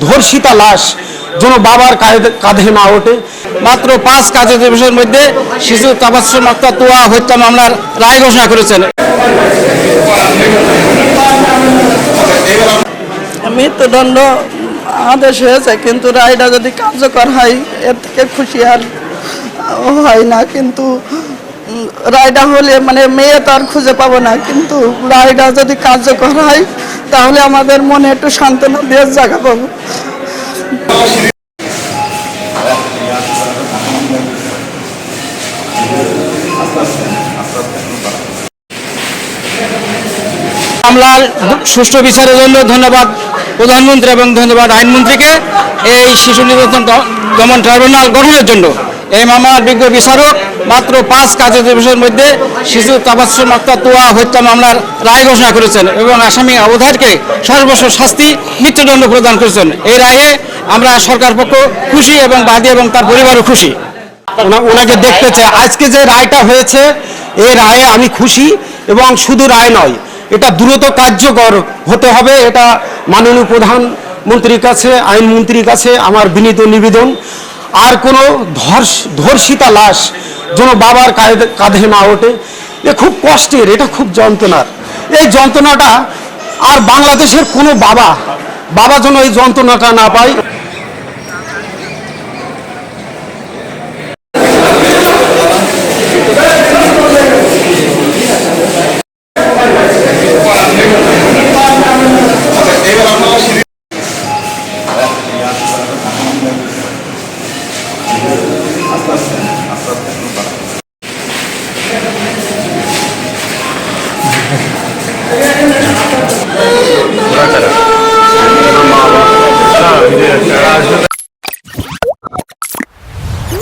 ধর্ষিতা লাশ যেন বাবার কাঁধে না ওঠে। মাত্র 5 কাজের দিবসের মধ্যে শিশু তাবাসসুম আক্তার তোয়া হত্যা মামলার রায় ঘোষণা করেছেন। মৃত্যুদণ্ড আদেশ হয়েছে, কিন্তু রায়টা যদি কার্যকর হয় এর থেকে খুশি আর হয় না। কিন্তু রায়টা হলে মানে মেয়ে তো আর খুঁজে পাবো না, কিন্তু রায়টা যদি কার্যকর হয় তাহলে আমাদের মনে একটু সান্ত্বনা দিয়ে জায়গা পাবো। মামলার সুষ্ঠু বিচারের জন্য ধন্যবাদ প্রধানমন্ত্রী এবং ধন্যবাদ আইনমন্ত্রীকে এই শিশু নির্যাতন দমন ট্রাইব্যুনাল গঠনের জন্য। এই মামলার বিজ্ঞ বিচারক মাত্র 5 কাজের দিবসের মধ্যে শিশু তাবাসসুম আক্তার তোয়া হত্যা মামলার রায় ঘোষণা করেছেন এবং আসামি অবধারকে সর্বোচ্চ শাস্তি মৃত্যুদণ্ড প্রদান করেছেন। এই রায়ে আমরা সরকার পক্ষ খুশি এবং বাদী এবং তার পরিবারও খুশি। ওনাকে দেখতে চাই। আজকে যে রায়টা হয়েছে এই রায়ে আমি খুশি, এবং শুধু রায় নয়, এটা দ্রুত কার্যকর হতে হবে। এটা মাননীয় প্রধানমন্ত্রীর কাছে, আইনমন্ত্রীর কাছে আমার বিনীত নিবেদন। আর কোনো ধর্ষিতা লাশ যেন বাবার কাঁধে না ওঠে। এ খুব কষ্টের, এটা খুব যন্ত্রণার। এই যন্ত্রণাটা আর বাংলাদেশের কোনো বাবা যেন এই যন্ত্রণাটা না পায়।